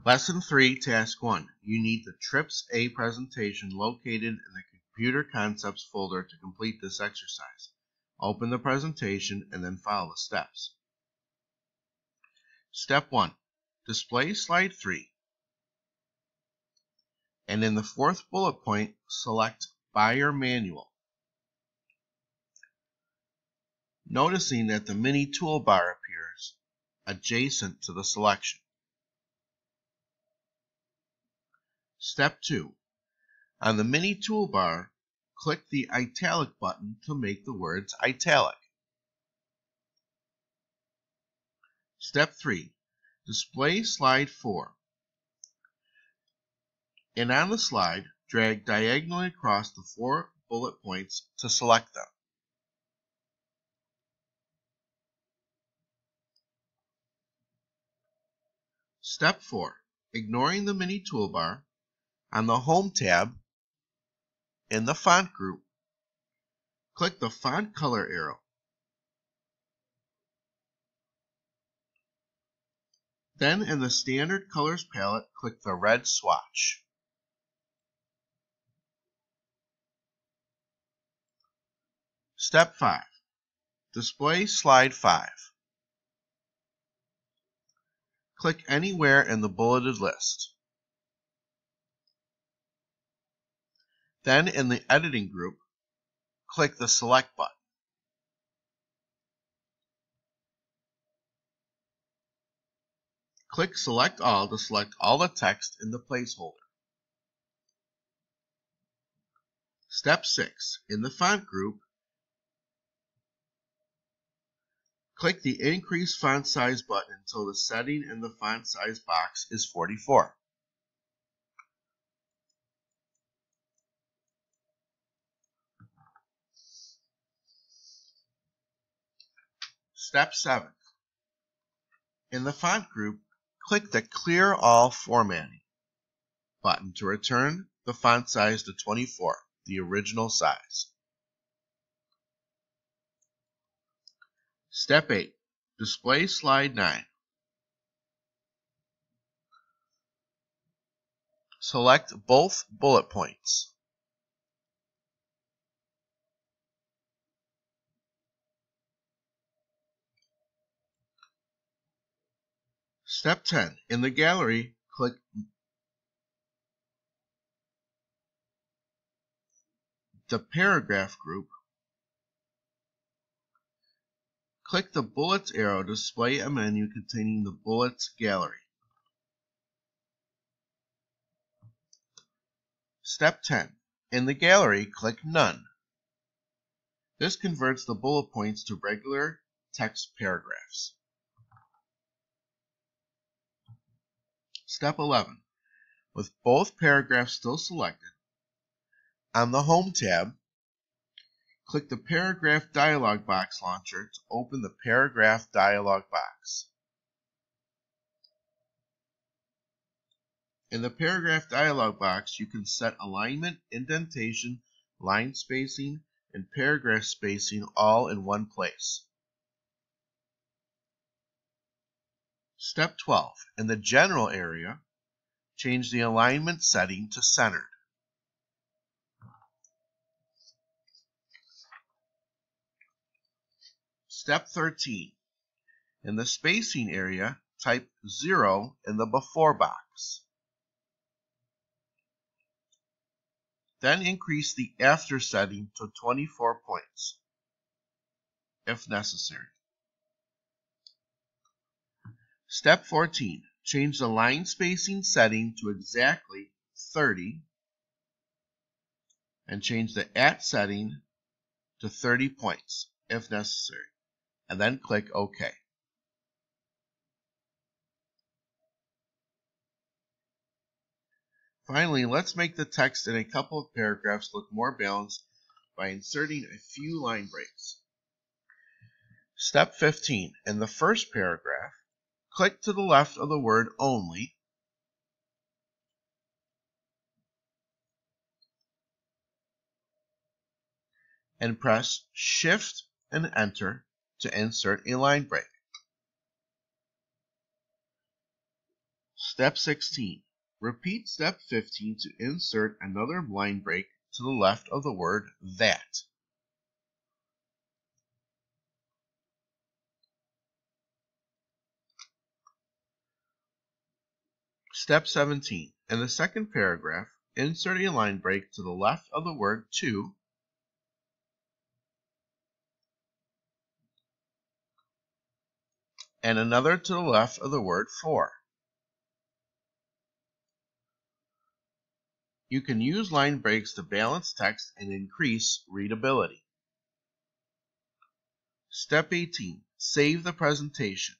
Lesson 3, Task 1. You need the TripsA presentation located in the Computer Concepts folder to complete this exercise. Open the presentation and then follow the steps. Step 1. Display slide 3. And in the fourth bullet point, select Buyer Manual. Noticing that the mini toolbar appears adjacent to the selection. Step 2. On the mini toolbar, click the italic button to make the words italic. Step 3. Display slide 4. And on the slide, drag diagonally across the 4 bullet points to select them. Step 4. Ignoring the mini toolbar, on the Home tab, in the Font group, click the Font Color arrow. Then in the Standard Colors palette, click the red swatch. Step 5. Display slide 5. Click anywhere in the bulleted list. Then in the Editing group, click the Select button. Click Select All to select all the text in the placeholder. Step 6. In the Font group, click the Increase Font Size button until the setting in the font size box is 44. Step 7. In the Font group, click the Clear All Formatting button to return the font size to 24, the original size. Step 8. Display slide 9. Select both bullet points. Step 10. In the gallery, click the Paragraph group. Click the Bullets arrow to display a menu containing the Bullets gallery. Step 10. In the gallery, click None. This converts the bullet points to regular text paragraphs. Step 11. With both paragraphs still selected, on the Home tab, click the Paragraph Dialog Box launcher to open the Paragraph Dialog Box. In the Paragraph Dialog Box, you can set alignment, indentation, line spacing, and paragraph spacing all in one place. Step 12. In the General area, change the alignment setting to centered. Step 13. In the Spacing area, type 0 in the Before box. Then increase the After setting to 24 points, if necessary. Step 14. Change the line spacing setting to exactly 30 and change the at setting to 30 points, if necessary, and then click OK. Finally, let's make the text in a couple of paragraphs look more balanced by inserting a few line breaks. Step 15. In the first paragraph, click to the left of the word Only and press Shift and Enter to insert a line break. Step 16. Repeat Step 15 to insert another line break to the left of the word that. Step 17. In the second paragraph, insert a line break to the left of the word to and another to the left of the word for. You can use line breaks to balance text and increase readability. Step 18. Save the presentation.